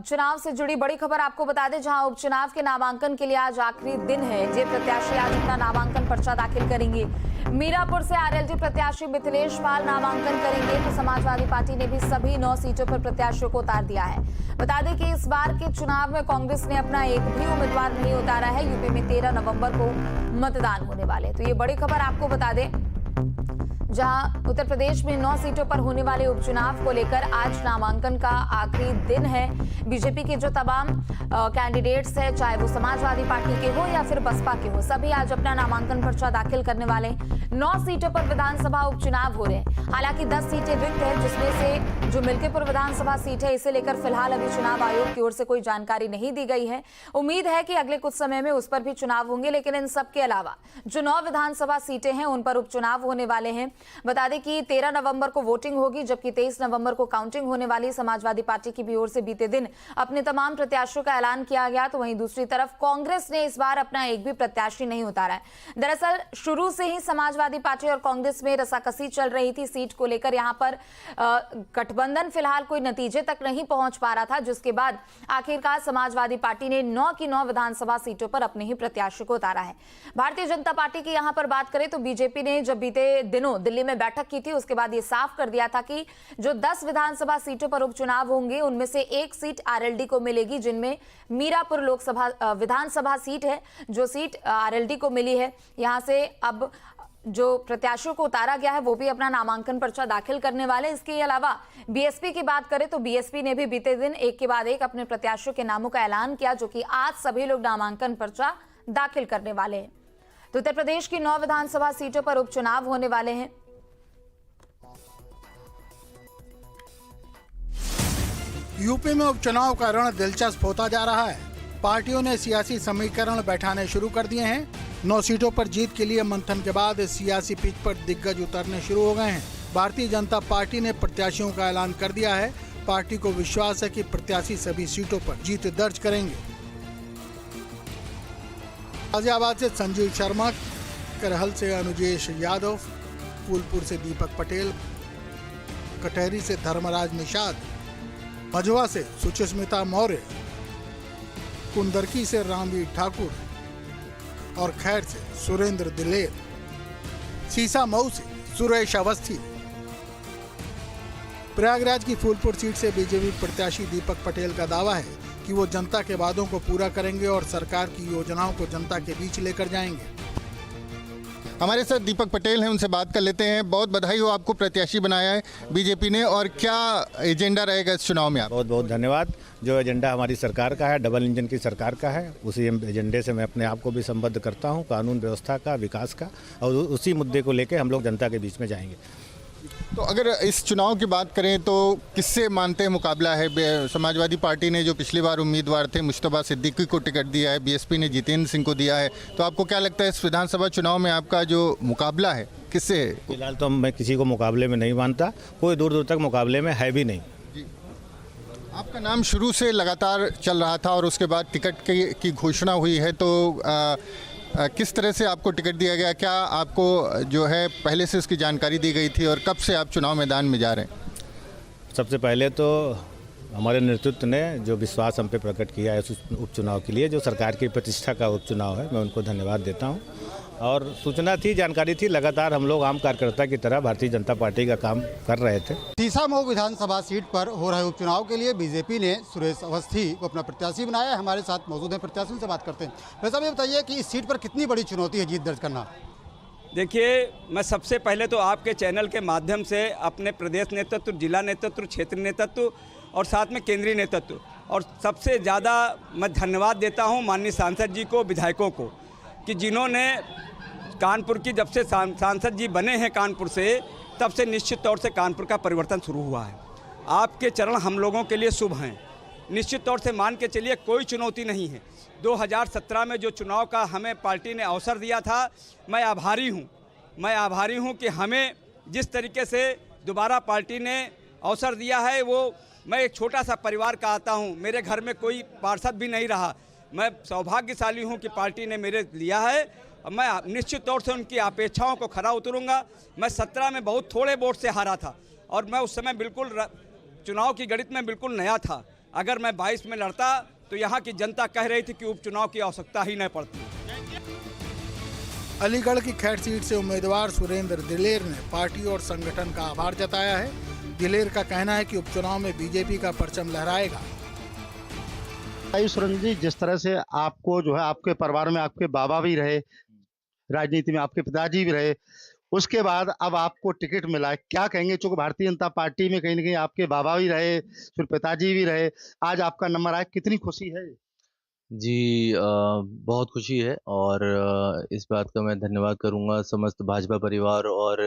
चुनाव से जुड़ी बड़ी खबर आपको बता दें, जहां उपचुनाव के नामांकन के लिए आज आखिरी दिन है। जे प्रत्याशी आज अपना नामांकन पर्चा दाखिल करेंगे। मीरापुर से आरएलडी प्रत्याशी मिथिलेश पाल नामांकन करेंगे, तो समाजवादी पार्टी ने भी सभी 9 सीटों पर प्रत्याशियों को उतार दिया है। बता दें कि इस बार के चुनाव में कांग्रेस ने अपना एक भी उम्मीदवार नहीं उतारा है। यूपी में 13 नवंबर को मतदान होने वाले। तो ये बड़ी खबर आपको बता दें, जहां उत्तर प्रदेश में 9 सीटों पर होने वाले उपचुनाव को लेकर आज नामांकन का आखिरी दिन है। बीजेपी के जो तमाम कैंडिडेट्स हैं, चाहे वो समाजवादी पार्टी के हो या फिर बसपा के हो, सभी आज अपना नामांकन पर्चा दाखिल करने वाले। 9 सीटों पर विधानसभा उपचुनाव हो रहे हैं। हालांकि 10 सीटें रिक्त हैं, जिसमें से जो मिल्कीपुर विधानसभा सीट है, इसे लेकर फिलहाल अभी चुनाव आयोग की ओर से कोई जानकारी नहीं दी गई है। उम्मीद है कि अगले कुछ समय में उस पर भी चुनाव होंगे, लेकिन इन सब के अलावा जो 9 विधानसभा सीटें हैं, उन पर उपचुनाव होने वाले हैं। बता दें कि 13 नवंबर को वोटिंग होगी, जबकि 23 नवंबर को काउंटिंग होने वाली। समाजवादी पार्टी की भी ओर से बीते दिन अपने तमाम प्रत्याशियों का ऐलान किया गया, तो वहीं दूसरी तरफ कांग्रेस ने इस बार अपना एक भी प्रत्याशी नहीं उतारा है। दरअसल शुरू से ही समाजवादी पार्टी और कांग्रेस में रसाकसी चल रही थी सीट को लेकर। यहां पर गठबंधन फिलहाल कोई नतीजे तक नहीं पहुंच पा रहा था, जिसके बाद आखिरकार समाजवादी पार्टी ने 9 की 9 विधानसभा सीटों पर अपने ही प्रत्याशी को उतारा है। भारतीय जनता पार्टी की यहां पर बात करें तो बीजेपी ने जब बीते दिनों दिल्ली में बैठक की थी, उसके बाद ये साफ कर दिया था कि जो 10 विधानसभा सीटों पर उपचुनाव होंगे, उनमें से एक सीट आरएलडी को मिलेगी, जिनमें मीरापुर लोकसभा विधानसभा सीट है, जो सीट आरएलडी को मिली है। यहां से अब जो प्रत्याशियों को उतारा गया है, वो भी अपना नामांकन पर्चा दाखिल करने वाले। इसके अलावा बीएसपी की बात करें तो बीएसपी ने भी बीते दिन एक के बाद एक अपने प्रत्याशियों के नामों का ऐलान किया, जो कि आज सभी लोग नामांकन पर्चा दाखिल करने वाले हैं। तो उत्तर प्रदेश की 9 विधानसभा सीटों पर उपचुनाव होने वाले हैं। यूपी में उपचुनाव का रण दिलचस्प होता जा रहा है। पार्टियों ने सियासी समीकरण बैठाने शुरू कर दिए हैं। 9 सीटों पर जीत के लिए मंथन के बाद इस सियासी पिच पर दिग्गज उतरने शुरू हो गए हैं। भारतीय जनता पार्टी ने प्रत्याशियों का ऐलान कर दिया है। पार्टी को विश्वास है कि प्रत्याशी सभी सीटों पर जीत दर्ज करेंगे। गाजियाबाद से संजीव शर्मा, करहल से अनुजेश यादव, फूलपुर से दीपक पटेल, कटहरी से धर्मराज निषाद, मझवा से सुचिस्मिता मौर्य, कुंदरकी से रामवीर ठाकुर और खैर से सुरेंद्र दिलेर, सीसा मऊ से सुरेश अवस्थी। प्रयागराज की फूलपुर सीट से बीजेपी प्रत्याशी दीपक पटेल का दावा है कि वो जनता के वादों को पूरा करेंगे और सरकार की योजनाओं को जनता के बीच लेकर जाएंगे। हमारे साथ दीपक पटेल हैं, उनसे बात कर लेते हैं। बहुत बधाई हो, आपको प्रत्याशी बनाया है बीजेपी ने, और क्या एजेंडा रहेगा इस चुनाव में? आप बहुत बहुत धन्यवाद। जो एजेंडा हमारी सरकार का है, डबल इंजन की सरकार का है, उसी एजेंडे से मैं अपने आप को भी संबद्ध करता हूं, कानून व्यवस्था का, विकास का, और उसी मुद्दे को लेकर हम लोग जनता के बीच में जाएंगे। तो अगर इस चुनाव की बात करें तो किससे मानते हैं मुकाबला है? समाजवादी पार्टी ने जो पिछली बार उम्मीदवार थे मुश्तबा सिद्दीकी को टिकट दिया है, बीएसपी ने जितेंद्र सिंह को दिया है, तो आपको क्या लगता है इस विधानसभा चुनाव में आपका जो मुकाबला है किससे है? फिलहाल तो मैं किसी को मुकाबले में नहीं मानता, कोई दूर दूर तक मुकाबले में है भी नहीं। आपका नाम शुरू से लगातार चल रहा था और उसके बाद टिकट की घोषणा हुई है, तो किस तरह से आपको टिकट दिया गया? क्या आपको जो है पहले से उसकी जानकारी दी गई थी, और कब से आप चुनाव मैदान में जा रहे हैं? सबसे पहले तो हमारे नेतृत्व ने जो विश्वास हम पे प्रकट किया है इस उपचुनाव के लिए, जो सरकार की प्रतिष्ठा का उपचुनाव है, मैं उनको धन्यवाद देता हूं। और सूचना थी, जानकारी थी, लगातार हम लोग आम कार्यकर्ता की तरह भारतीय जनता पार्टी का काम कर रहे थे। सीसा मऊ विधानसभा सीट पर हो रहे उपचुनाव के लिए बीजेपी ने सुरेश अवस्थी को अपना प्रत्याशी बनाया है। हमारे साथ मौजूद हैं, प्रत्याशियों से बात करते हैं। वैसे ये बताइए कि इस सीट पर कितनी बड़ी चुनौती है जीत दर्ज करना? देखिए, मैं सबसे पहले तो आपके चैनल के माध्यम से अपने प्रदेश नेतृत्व, जिला नेतृत्व, क्षेत्रीय नेतृत्व और साथ में केंद्रीय नेतृत्व, और सबसे ज़्यादा मैं धन्यवाद देता हूँ माननीय सांसद जी को, विधायकों को, कि जिन्होंने कानपुर की, जब से सांसद जी बने हैं कानपुर से, तब से निश्चित तौर से कानपुर का परिवर्तन शुरू हुआ है। आपके चरण हम लोगों के लिए शुभ हैं। निश्चित तौर से मान के चलिए, कोई चुनौती नहीं है। 2017 में जो चुनाव का हमें पार्टी ने अवसर दिया था, मैं आभारी हूँ कि हमें जिस तरीके से दोबारा पार्टी ने अवसर दिया है, वो मैं एक छोटा सा परिवार का आता हूँ, मेरे घर में कोई पार्षद भी नहीं रहा। मैं सौभाग्यशाली हूँ कि पार्टी ने मेरे लिया है, और मैं निश्चित तौर से उनकी अपेक्षाओं को खरा उतरूँगा। मैं 17 में बहुत थोड़े वोट से हारा था, और मैं उस समय बिल्कुल चुनाव की गणित में बिल्कुल नया था, अगर मैं 22 में लड़ता तो यहाँ की जनता कह रही थी कि उपचुनाव की आवश्यकता ही नहीं पड़ती। अलीगढ़ की खैर सीट से उम्मीदवार सुरेंद्र दिलेर ने पार्टी और संगठन का आभार जताया है। दिलेर का कहना है कि उपचुनाव में बीजेपी का परचम लहराएगा। सुरेंद्र जी, जिस तरह से आपको जो है आपके परिवार में आपके बाबा भी रहे, राजनीति में आपके पिताजी भी रहे, उसके बाद अब आपको टिकट मिला है, क्या कहेंगे? चूंकि भारतीय जनता पार्टी में कहीं ना कहीं आपके बाबा भी रहे, फिर पिताजी भी रहे, आज आपका नंबर आया, कितनी खुशी है? जी बहुत खुशी है और इस बात का मैं धन्यवाद करूंगा समस्त भाजपा परिवार और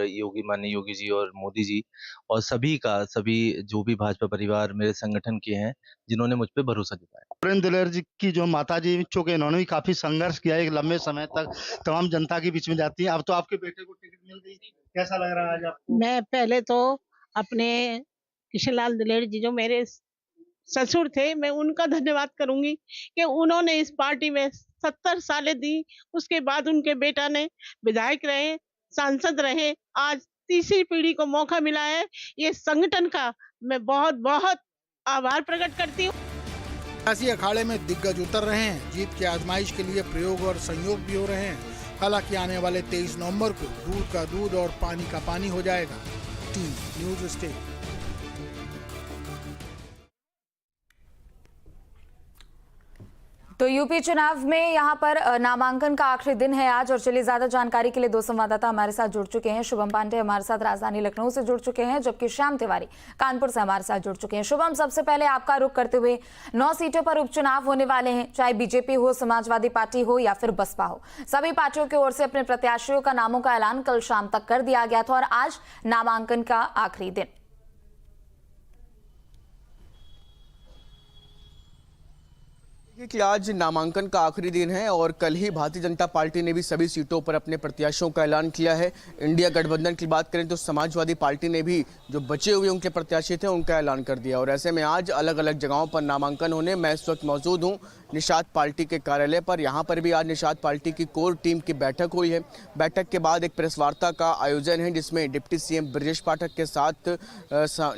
माननीय योगी जी और मोदी जी और सभी जो भी भाजपा परिवार मेरे संगठन के हैं जिन्होंने मुझ पे भरोसा जताया। सुरेंद्र दिलेर जी की जो माता जी, चूंकि इन्होंने भी काफी संघर्ष किया एक लंबे समय तक, तमाम जनता के बीच में जाती है, अब तो आपके बेटे को टिकट मिल गई, कैसा लग रहा है आज आपको? मैं पहले तो अपने किशनलाल दिलेर जी जो मेरे ससुर थे, मैं उनका धन्यवाद करूंगी कि उन्होंने इस पार्टी में 70 सालें दी। उसके बाद उनके बेटा ने विधायक रहे, सांसद रहे, आज तीसरी पीढ़ी को मौका मिला है। ये संगठन का मैं बहुत बहुत आभार प्रकट करती हूँ। सियासी अखाड़े में दिग्गज उतर रहे हैं। जीत की आजमाइश के लिए प्रयोग और संयोग भी हो रहे हैं। हालांकि आने वाले 23 नवंबर को दूध का दूध और पानी का पानी हो जाएगा। Team news state. तो यूपी चुनाव में यहाँ पर नामांकन का आखिरी दिन है आज, और चलिए ज्यादा जानकारी के लिए दो संवाददाता हमारे साथ जुड़ चुके हैं। शुभम पांडे हमारे साथ राजधानी लखनऊ से जुड़ चुके हैं, जबकि श्याम तिवारी कानपुर से हमारे साथ जुड़ चुके हैं। शुभम, सबसे पहले आपका रुख करते हुए 9 सीटों पर उपचुनाव होने वाले हैं, चाहे बीजेपी हो, समाजवादी पार्टी हो या फिर बसपा हो। सभी पार्टियों की ओर से अपने प्रत्याशियों का नामों का ऐलान कल शाम तक कर दिया गया था और आज नामांकन का आखिरी दिन। कि आज नामांकन का आखिरी दिन है और कल ही भारतीय जनता पार्टी ने भी सभी सीटों पर अपने प्रत्याशियों का ऐलान किया है। इंडिया गठबंधन की बात करें तो समाजवादी पार्टी ने भी जो बचे हुए उनके प्रत्याशी थे उनका ऐलान कर दिया और ऐसे में आज अलग अलग जगहों पर नामांकन होने। मैं इस वक्त मौजूद हूँ निषाद पार्टी के कार्यालय पर। यहाँ पर भी आज निषाद पार्टी की कोर टीम की बैठक हुई है। बैठक के बाद एक प्रेस वार्ता का आयोजन है जिसमें डिप्टी सीएम ब्रजेश पाठक के साथ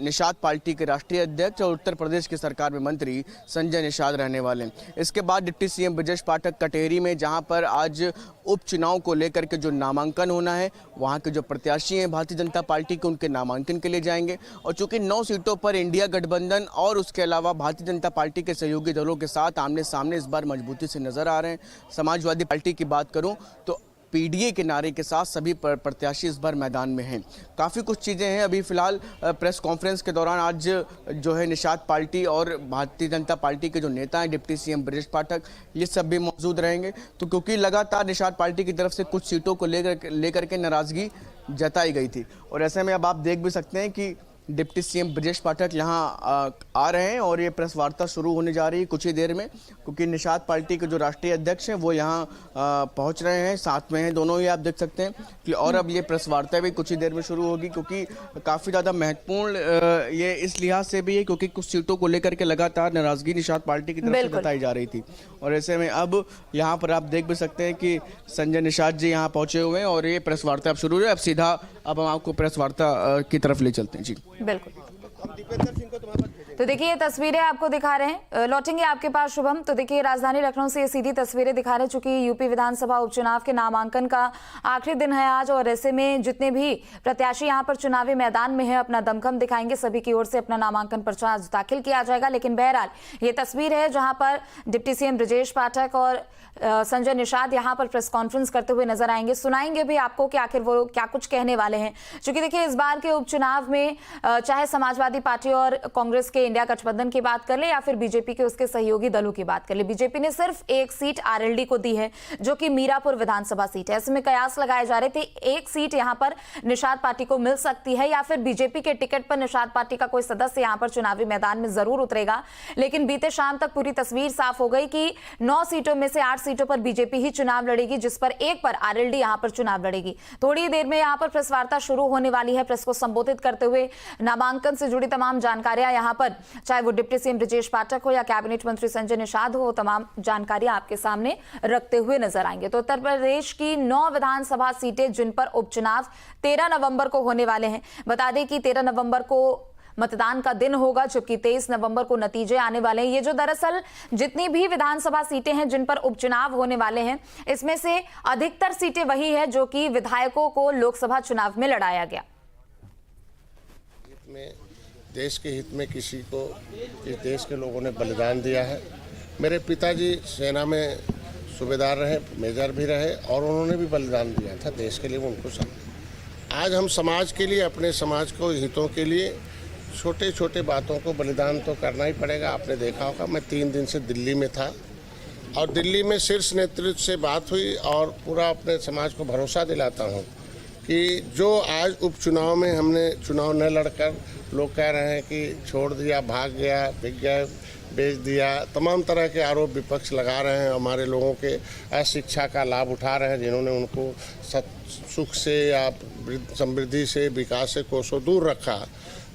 निषाद पार्टी के राष्ट्रीय अध्यक्ष और उत्तर प्रदेश की सरकार में मंत्री संजय निषाद रहने वाले हैं। इसके बाद डिप्टी सीएम ब्रजेश पाठक कटेहरी में, जहां पर आज उपचुनाव को लेकर के जो नामांकन होना है, वहां के जो प्रत्याशी हैं भारतीय जनता पार्टी के, उनके नामांकन के लिए जाएंगे। और चूंकि 9 सीटों पर इंडिया गठबंधन और उसके अलावा भारतीय जनता पार्टी के सहयोगी दलों के साथ आमने सामने इस बार मजबूती से नजर आ रहे हैं। समाजवादी पार्टी की बात करूं तो पीडीए के नारे के साथ सभी प्रत्याशी इस बार मैदान में हैं। काफ़ी कुछ चीज़ें हैं। अभी फिलहाल प्रेस कॉन्फ्रेंस के दौरान आज जो है निषाद पार्टी और भारतीय जनता पार्टी के जो नेता हैं डिप्टी सीएम ब्रजेश पाठक, ये सब भी मौजूद रहेंगे। तो क्योंकि लगातार निषाद पार्टी की तरफ से कुछ सीटों को लेकर के नाराज़गी जताई गई थी और ऐसे में अब आप देख भी सकते हैं कि डिप्टी सीएम ब्रजेश पाठक यहाँ आ रहे हैं और ये प्रेस वार्ता शुरू होने जा रही है कुछ ही देर में, क्योंकि निषाद पार्टी के जो राष्ट्रीय अध्यक्ष हैं वो यहाँ पहुँच रहे हैं, साथ में हैं दोनों ही, आप देख सकते हैं कि। और अब ये प्रेस वार्ता भी कुछ ही देर में शुरू होगी क्योंकि काफ़ी ज़्यादा महत्वपूर्ण ये इस लिहाज से भी है क्योंकि कुछ सीटों को लेकर के लगातार नाराज़गी निषाद पार्टी की तरफ से बताई जा रही थी। और ऐसे में अब यहाँ पर आप देख भी सकते हैं कि संजय निषाद जी यहाँ पहुँचे हुए हैं और ये प्रेस वार्ता अब शुरू है। अब सीधा अब हम आपको प्रेस वार्ता की तरफ ले चलते हैं। जी बिल्कुल। तो देखिए ये तस्वीरें आपको दिखा रहे हैं, लौटेंगे आपके पास शुभम। तो देखिए राजधानी लखनऊ से ये सीधी तस्वीरें दिखा रहे हैं, चूंकि यूपी विधानसभा उपचुनाव के नामांकन का आखिरी दिन है आज और ऐसे में जितने भी प्रत्याशी यहां पर चुनावी मैदान में है अपना दमखम दिखाएंगे। सभी की ओर से अपना नामांकन पर्चा आज दाखिल किया जाएगा। लेकिन बहरहाल ये तस्वीर है जहां पर डिप्टी सीएम ब्रजेश पाठक और संजय निषाद यहां पर प्रेस कॉन्फ्रेंस करते हुए नजर आएंगे। सुनाएंगे भी आपको कि आखिर वो क्या कुछ कहने वाले हैं, क्योंकि देखिए इस बार के उपचुनाव में चाहे समाजवादी पार्टी और कांग्रेस के इंडिया गठबंधन की बात कर ले या फिर बीजेपी के उसके सहयोगी दलों की बात कर ले, बीजेपी ने सिर्फ एक सीट आरएलडी को दी है जो कि मीरापुर विधानसभा सीट है। ऐसे में कयास लगाए जा रहे थे एक सीट यहां पर निषाद पार्टी को मिल सकती है या फिर बीजेपी के टिकट पर निषाद पार्टी का कोई सदस्य यहां पर चुनावी मैदान में जरूर उतरेगा। लेकिन बीते शाम तक पूरी तस्वीर साफ हो गई कि 9 सीटों में से 8 सीटों पर बीजेपी ही चुनाव लड़ेगी, जिस पर एक पर आरएलडी यहां पर चुनाव लड़ेगी। थोड़ी देर में यहां पर प्रेस वार्ता शुरू होने वाली है। प्रेस को संबोधित करते हुए नामांकन से जुड़ी तमाम जानकारियां यहां पर, चाहे वो डिप्टी सीएम ब्रजेश पाठक हो या कैबिनेट मंत्री संजय निषाद हो, तमाम जानकारियां आपके सामने रखते हुए नजर आएंगे। तो उत्तर प्रदेश की 9 विधानसभा सीटें जिन पर उपचुनाव 13 नवंबर को होने वाले हैं। बता दें कि 13 नवंबर को मतदान का दिन होगा, जबकि 23 नवंबर को नतीजे आने वाले हैं। ये जो दरअसल जितनी भी विधानसभा सीटें हैं जिन पर उपचुनाव होने वाले हैं, इसमें से अधिकतर सीटें वही है जो कि विधायकों को लोकसभा चुनाव में लड़ाया गया। देश के हित में किसी को इस देश के लोगों ने बलिदान दिया है। मेरे पिताजी सेना में सूबेदार रहे, मेजर भी रहे, और उन्होंने भी बलिदान दिया था देश के लिए, वो उनको समझ। आज हम समाज के लिए, अपने समाज को हितों के लिए छोटे छोटे बातों को बलिदान तो करना ही पड़ेगा। आपने देखा होगा, मैं 3 दिन से दिल्ली में था और दिल्ली में शीर्ष नेतृत्व से बात हुई और पूरा अपने समाज को भरोसा दिलाता हूँ कि जो आज उपचुनाव में हमने चुनाव न लड़कर लोग कह रहे हैं कि छोड़ दिया, भाग गया, बिक गया, बेच दिया, तमाम तरह के आरोप विपक्ष लगा रहे हैं। हमारे लोगों के अशिक्षा का लाभ उठा रहे हैं, जिन्होंने उनको सुख से या समृद्धि से, विकास से कोसों दूर रखा।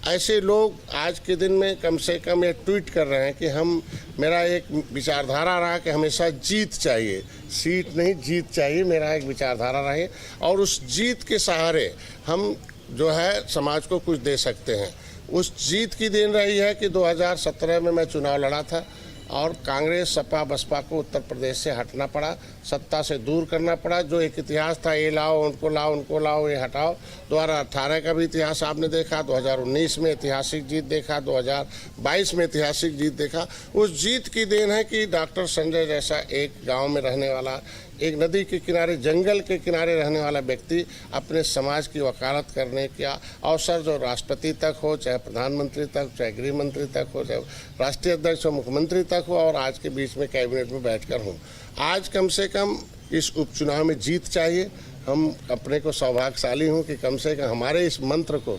ऐसे लोग आज के दिन में कम से कम ये ट्वीट कर रहे हैं कि मेरा एक विचारधारा रहा कि हमेशा जीत चाहिए, सीट नहीं जीत चाहिए, मेरा एक विचारधारा रही और उस जीत के सहारे हम जो है समाज को कुछ दे सकते हैं। उस जीत की देन रही है कि 2017 में मैं चुनाव लड़ा था और कांग्रेस, सपा, बसपा को उत्तर प्रदेश से हटना पड़ा, सत्ता से दूर करना पड़ा। जो एक इतिहास था, ये लाओ, उनको लाओ, उनको लाओ, ये हटाओ। 2018 का भी इतिहास आपने देखा, 2019 में ऐतिहासिक जीत देखा, 2022 में ऐतिहासिक जीत देखा। उस जीत की देन है कि डॉक्टर संजय जैसा एक गांव में रहने वाला, एक नदी के किनारे, जंगल के किनारे रहने वाला व्यक्ति अपने समाज की वकालत करने का अवसर जो राष्ट्रपति तक हो, चाहे प्रधानमंत्री तक, चाहे गृह मंत्री तक हो, चाहे राष्ट्रीय अध्यक्ष हो, मुख्यमंत्री तक हो, और आज के बीच में कैबिनेट में बैठकर हूँ। आज कम से कम इस उपचुनाव में जीत चाहिए। हम अपने को सौभाग्यशाली हूँ कि कम से कम हमारे इस मंत्र को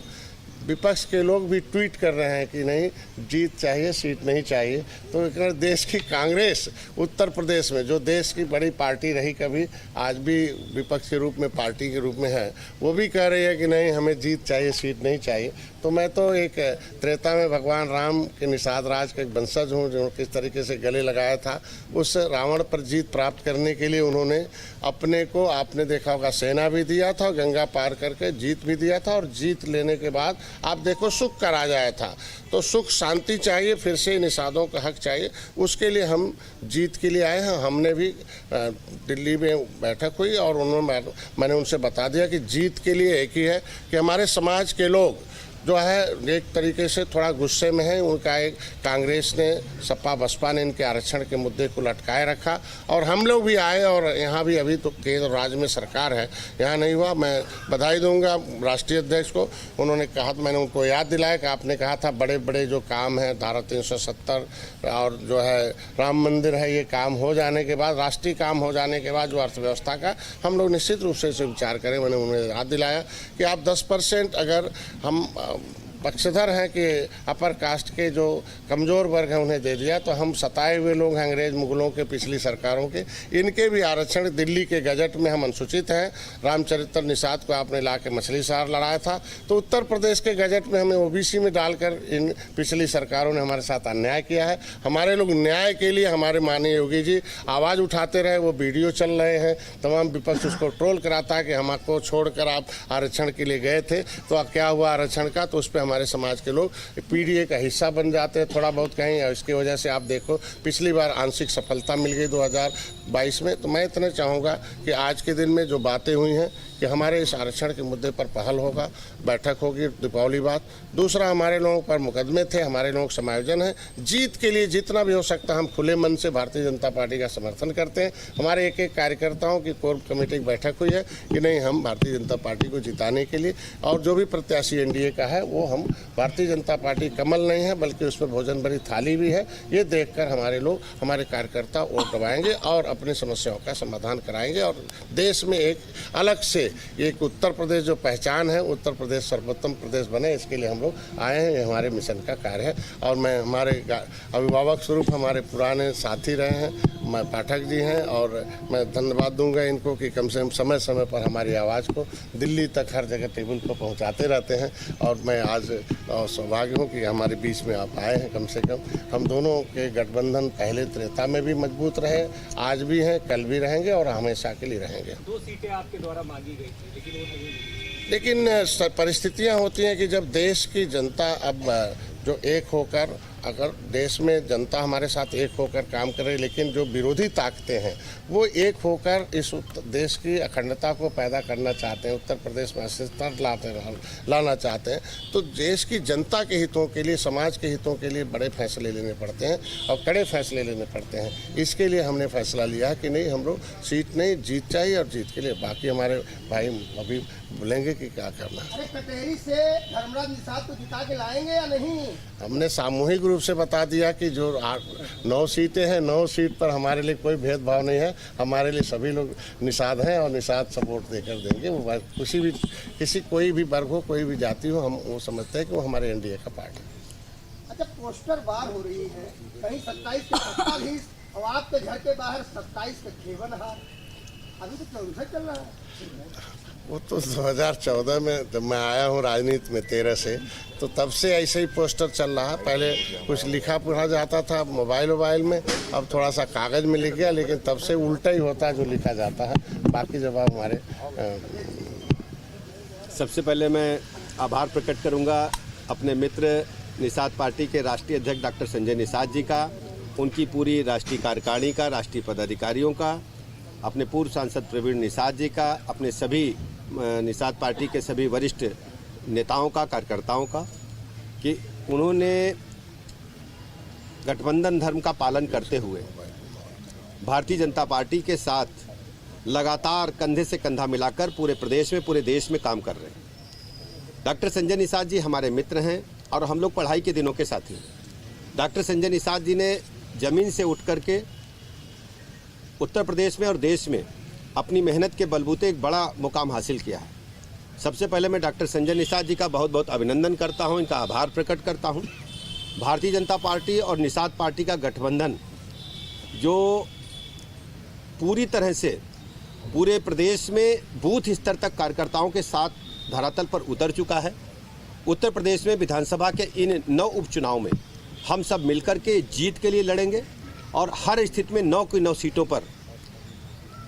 विपक्ष के लोग भी ट्वीट कर रहे हैं कि नहीं, जीत चाहिए, सीट नहीं चाहिए। तो अगर देश की कांग्रेस उत्तर प्रदेश में, जो देश की बड़ी पार्टी रही कभी, आज भी विपक्ष के रूप में, पार्टी के रूप में है, वो भी कह रही है कि नहीं, हमें जीत चाहिए, सीट नहीं चाहिए। तो मैं तो एक त्रेता में भगवान राम के निषाद राज का एक वंशज हूँ, जो किस तरीके से गले लगाया था। उस रावण पर जीत प्राप्त करने के लिए उन्होंने अपने को, आपने देखा होगा, सेना भी दिया था, गंगा पार करके जीत भी दिया था, और जीत लेने के बाद आप देखो सुख का राज आया था। तो सुख शांति चाहिए, फिर से निषादों का हक चाहिए, उसके लिए हम जीत के लिए आए हैं। हमने भी दिल्ली में बैठक हुई और मैंने उनसे बता दिया कि जीत के लिए एक ही है कि हमारे समाज के लोग जो है एक तरीके से थोड़ा गुस्से में है। उनका एक कांग्रेस ने, सपा, बसपा ने इनके आरक्षण के मुद्दे को लटकाए रखा और हम लोग भी आए, और यहाँ भी अभी तो केंद्र राज्य में सरकार है, यहाँ नहीं हुआ। मैं बधाई दूंगा राष्ट्रीय अध्यक्ष को। उन्होंने कहा, तो मैंने उनको याद दिलाया कि आपने कहा था बड़े बड़े जो काम हैं, धारा 370 और जो है राम मंदिर है, ये काम हो जाने के बाद, राष्ट्रीय काम हो जाने के बाद जो अर्थव्यवस्था का, हम लोग निश्चित रूप से इसे विचार करें। मैंने उन्हें याद दिलाया कि आप 10% अगर हम पक्षधर हैं कि अपर कास्ट के जो कमज़ोर वर्ग हैं उन्हें दे दिया, तो हम सताए हुए लोग हैं अंग्रेज मुगलों के, पिछली सरकारों के, इनके भी आरक्षण दिल्ली के गजट में हम अनुसूचित हैं। रामचरित्र निषाद को आपने ला के मछली शहर लड़ाया था, तो उत्तर प्रदेश के गजट में हमें ओबीसी में डालकर इन पिछली सरकारों ने हमारे साथ अन्याय किया है। हमारे लोग न्याय के लिए, हमारे माननीय योगी जी आवाज़ उठाते रहे, वो वीडियो चल रहे हैं, तमाम विपक्ष उसको ट्रोल कराता है कि हमको छोड़कर आप आरक्षण के लिए गए थे, तो क्या हुआ आरक्षण का, तो उस पर हमारे समाज के लोग पीडीए का हिस्सा बन जाते हैं थोड़ा बहुत कहीं, और इसकी वजह से आप देखो पिछली बार आंशिक सफलता मिल गई 2022 में। तो मैं इतना चाहूँगा कि आज के दिन में जो बातें हुई हैं कि हमारे इस आरक्षण के मुद्दे पर पहल होगा, बैठक होगी दीपावली बाद। दूसरा, हमारे लोगों पर मुकदमे थे, हमारे लोग समायोजन है। जीत के लिए जितना भी हो सकता हम खुले मन से भारतीय जनता पार्टी का समर्थन करते हैं। हमारे एक एक कार्यकर्ताओं की कोर कमेटी की बैठक हुई है कि नहीं, हम भारतीय जनता पार्टी को जिताने के लिए, और जो भी प्रत्याशी एनडीए का है वो हम, भारतीय जनता पार्टी कमल नहीं है बल्कि उसमें भोजन भरी थाली भी है, ये देखकर हमारे लोग, हमारे कार्यकर्ता वोट दबाएंगे और अपनी समस्याओं का समाधान कराएंगे। और देश में एक अलग से एक उत्तर प्रदेश जो पहचान है, उत्तर प्रदेश सर्वोत्तम प्रदेश बने, इसके लिए हम लोग आए हैं। ये हमारे मिशन का कार्य है। और मैं, हमारे अभिभावक स्वरूप हमारे पुराने साथी रहे हैं, मैं पाठक जी हैं, और मैं धन्यवाद दूंगा इनको कि कम से कम समय समय पर हमारी आवाज़ को दिल्ली तक हर जगह टेबल पर पहुंचाते रहते हैं। और मैं आज सौभाग्य हूँ कि हमारे बीच में आप आए हैं। कम से कम हम दोनों के गठबंधन पहले त्रेता में भी मजबूत रहे, आज भी हैं, कल भी रहेंगे और हमेशा के लिए रहेंगे। 2 सीटें आपके द्वारा मांगी गई थी, लेकिन वो नहीं। लेकिन परिस्थितियां होती हैं कि जब देश की जनता अब जो एक होकर, अगर देश में जनता हमारे साथ एक होकर काम करे, लेकिन जो विरोधी ताकतें हैं वो एक होकर इस देश की अखंडता को पैदा करना चाहते हैं, उत्तर प्रदेश में अस्थिरता लाना चाहते हैं, तो देश की जनता के हितों के लिए, समाज के हितों के लिए बड़े फैसले लेने पड़ते हैं और कड़े फैसले लेने पड़ते हैं। इसके लिए हमने फैसला लिया है कि नहीं, हम लोग सीट नहीं, जीत चाहिए, और जीत के लिए बाकी हमारे भाई अभी बोलेंगे कि क्या करना है। कटहरी से धर्मराज निषाद को जिता के लाएंगे या नहीं? हमने सामूहिक रूप से बता दिया कि जो 9 सीटें हैं, 9 सीट पर हमारे लिए कोई भेदभाव नहीं है, हमारे लिए सभी लोग निषाद हैं और निषाद सपोर्ट देकर देंगे। वो किसी कोई भी वर्ग हो, कोई भी जाति हो, हम वो समझते हैं कि वो हमारे एनडीए का पार्ट है। अच्छा, पोस्टर वार हो रही है, कहीं 27 के 27 और आपके घर के बाहर 27 का खेवन हार, अभी तो 14 चल रहा है। वो तो 2014 में जब मैं आया हूँ राजनीति में 13 से, तो तब से ऐसे ही पोस्टर चल रहा है। पहले कुछ लिखा पढ़ा जाता था मोबाइल में, अब थोड़ा सा कागज़ में लिख गया, लेकिन तब से उल्टा ही होता है जो लिखा जाता है। बाकी जवाब हमारे। सबसे पहले मैं आभार प्रकट करूंगा अपने मित्र निषाद पार्टी के राष्ट्रीय अध्यक्ष डॉक्टर संजय निषाद जी का, उनकी पूरी राष्ट्रीय कार्यकारिणी का, राष्ट्रीय पदाधिकारियों का, अपने पूर्व सांसद प्रवीण निषाद जी का, अपने सभी निषाद पार्टी के सभी वरिष्ठ नेताओं का, कार्यकर्ताओं का, कि उन्होंने गठबंधन धर्म का पालन करते हुए भारतीय जनता पार्टी के साथ लगातार कंधे से कंधा मिलाकर पूरे प्रदेश में, पूरे देश में काम कर रहे हैं। डॉक्टर संजय निषाद जी हमारे मित्र हैं और हम लोग पढ़ाई के दिनों के साथी हैं। डॉक्टर संजय निषाद जी ने जमीन से उठ करके उत्तर प्रदेश में और देश में अपनी मेहनत के बलबूते एक बड़ा मुकाम हासिल किया है। सबसे पहले मैं डॉक्टर संजय निषाद जी का बहुत बहुत अभिनंदन करता हूं, इनका आभार प्रकट करता हूं। भारतीय जनता पार्टी और निषाद पार्टी का गठबंधन जो पूरी तरह से पूरे प्रदेश में बूथ स्तर तक कार्यकर्ताओं के साथ धरातल पर उतर चुका है। उत्तर प्रदेश में विधानसभा के इन 9 उपचुनाव में हम सब मिलकर के जीत के लिए लड़ेंगे और हर स्थिति में 9 की 9 सीटों पर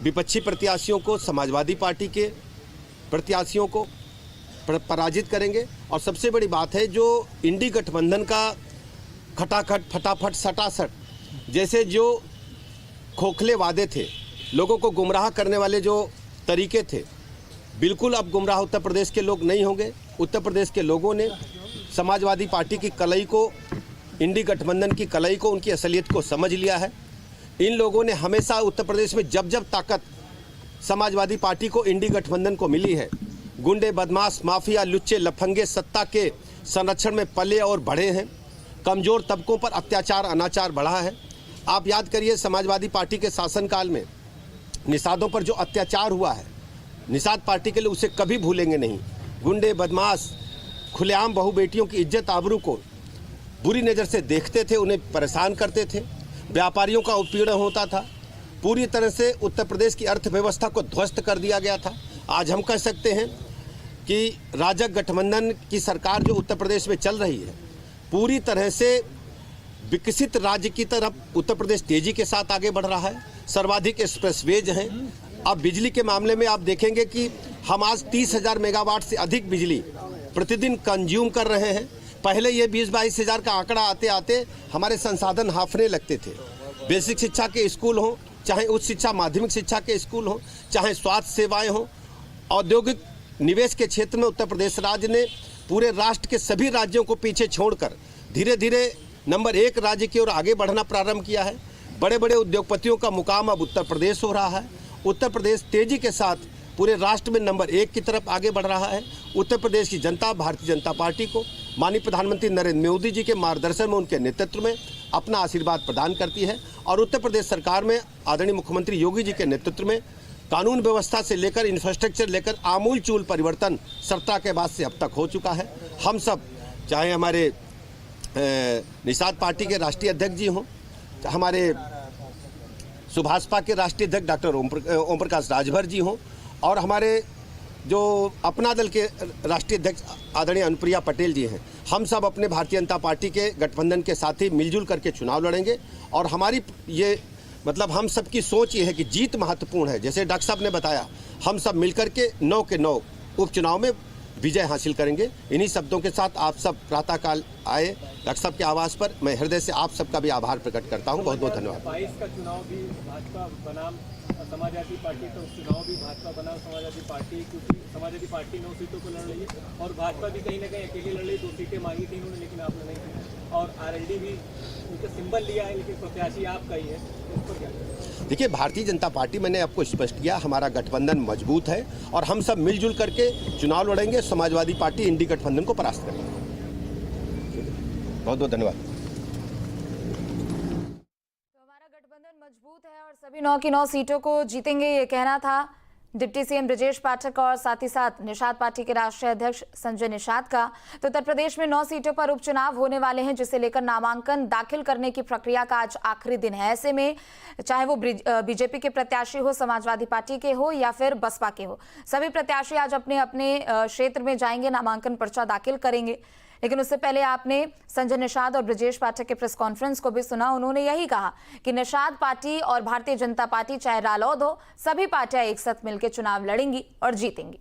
विपक्षी प्रत्याशियों को, समाजवादी पार्टी के प्रत्याशियों को पराजित करेंगे। और सबसे बड़ी बात है, जो इंडी गठबंधन का खटाखट, फटाफट, सटासट जैसे जो खोखले वादे थे, लोगों को गुमराह करने वाले जो तरीके थे, बिल्कुल अब गुमराह उत्तर प्रदेश के लोग नहीं होंगे। उत्तर प्रदेश के लोगों ने समाजवादी पार्टी की कलई को, इंडी गठबंधन की कलई को, उनकी असलियत को समझ लिया है। इन लोगों ने हमेशा उत्तर प्रदेश में जब जब ताकत समाजवादी पार्टी को, इंडी गठबंधन को मिली है, गुंडे, बदमाश, माफिया, लुच्चे, लफंगे सत्ता के संरक्षण में पले और बढ़े हैं। कमज़ोर तबकों पर अत्याचार, अनाचार बढ़ा है। आप याद करिए, समाजवादी पार्टी के शासनकाल में निषादों पर जो अत्याचार हुआ है, निषाद पार्टी के लिए उसे कभी भूलेंगे नहीं। गुंडे, बदमाश खुलेआम बहू बेटियों की इज्जत आबरू को बुरी नज़र से देखते थे, उन्हें परेशान करते थे, व्यापारियों का उत्पीड़न होता था। पूरी तरह से उत्तर प्रदेश की अर्थव्यवस्था को ध्वस्त कर दिया गया था। आज हम कह सकते हैं कि राजग गठबंधन की सरकार जो उत्तर प्रदेश में चल रही है, पूरी तरह से विकसित राज्य की तरफ उत्तर प्रदेश तेजी के साथ आगे बढ़ रहा है। सर्वाधिक एक्सप्रेसवेज हैं। अब बिजली के मामले में आप देखेंगे कि हम आज 30,000 मेगावाट से अधिक बिजली प्रतिदिन कंज्यूम कर रहे हैं। पहले ये 20-22 हज़ार का आंकड़ा आते आते हमारे संसाधन हाफने लगते थे। बेसिक शिक्षा के स्कूल हों, चाहे उच्च शिक्षा माध्यमिक शिक्षा के स्कूल हों, चाहे स्वास्थ्य सेवाएं हों, औद्योगिक निवेश के क्षेत्र में उत्तर प्रदेश राज्य ने पूरे राष्ट्र के सभी राज्यों को पीछे छोड़कर धीरे धीरे नंबर 1 राज्य की ओर आगे बढ़ना प्रारंभ किया है। बड़े बड़े उद्योगपतियों का मुकाम अब उत्तर प्रदेश हो रहा है। उत्तर प्रदेश तेजी के साथ पूरे राष्ट्र में नंबर 1 की तरफ आगे बढ़ रहा है। उत्तर प्रदेश की जनता भारतीय जनता पार्टी को माननीय प्रधानमंत्री नरेंद्र मोदी जी के मार्गदर्शन में, उनके नेतृत्व में अपना आशीर्वाद प्रदान करती है। और उत्तर प्रदेश सरकार में आदरणीय मुख्यमंत्री योगी जी के नेतृत्व में कानून व्यवस्था से लेकर इंफ्रास्ट्रक्चर लेकर आमूल चूल परिवर्तन सत्ता के बाद से अब तक हो चुका है। हम सब, चाहे हमारे निषाद पार्टी के राष्ट्रीय अध्यक्ष जी हों, हमारे सुभाषपा के राष्ट्रीय अध्यक्ष डॉक्टर ओम प्रकाश राजभर जी हों, और हमारे जो अपना दल के राष्ट्रीय अध्यक्ष आदरणीय अनुप्रिया पटेल जी हैं, हम सब अपने भारतीय जनता पार्टी के गठबंधन के साथी मिलजुल करके चुनाव लड़ेंगे। और हमारी ये मतलब हम सब की सोच ये है कि जीत महत्वपूर्ण है। जैसे डॉक्टर साहब ने बताया, हम सब मिलकर के 9 के 9 उपचुनाव में विजय हासिल करेंगे। इन्हीं शब्दों के साथ आप सब प्रातःकाल आए डॉक्टर साहब के आवास पर, मैं हृदय से आप सबका भी आभार प्रकट करता हूं। बहुत बहुत धन्यवाद। 22 का चुनाव भी भाजपा बनाम समाजवादी पार्टी, तो चुनाव भी भाजपा बनाम समाजवादी पार्टी, क्योंकि समाजवादी पार्टी 9 सीटों को लड़ रही है और भाजपा भी कहीं ना कहीं अकेली लड़ रही। 2 सीटें मांगी थी उन्होंने, लेकिन आपने नहीं की, और आरएलडी भी उनका सिंबल लिया है, लेकिन प्रत्याशी आपका ही है। इस पर क्या? देखिए, भारतीय जनता पार्टी, मैंने आपको स्पष्ट किया, हमारा गठबंधन मजबूत है और हम सब मिलजुल करके चुनाव लड़ेंगे। समाजवादी पार्टी इंडी गठबंधन को परास्त करेंगे। बहुत बहुत धन्यवाद। तो हमारा गठबंधन मजबूत है और सभी 9 की 9 सीटों को जीतेंगे, ये कहना था डिप्टी सीएम ब्रजेश पाठक और साथ ही साथ निषाद पार्टी के राष्ट्रीय अध्यक्ष संजय निषाद का। तो उत्तर प्रदेश में 9 सीटों पर उपचुनाव होने वाले हैं, जिसे लेकर नामांकन दाखिल करने की प्रक्रिया का आज आखिरी दिन है। ऐसे में चाहे वो बीजेपी के प्रत्याशी हो, समाजवादी पार्टी के हो या फिर बसपा के हो, सभी प्रत्याशी आज अपने अपने क्षेत्र में जाएंगे, नामांकन पर्चा दाखिल करेंगे। लेकिन उससे पहले आपने संजय निषाद और ब्रजेश पाठक के प्रेस कॉन्फ्रेंस को भी सुना। उन्होंने यही कहा कि निषाद पार्टी और भारतीय जनता पार्टी चाहे रालोद हो, सभी पार्टियां एक साथ मिलकर चुनाव लड़ेंगी और जीतेंगी।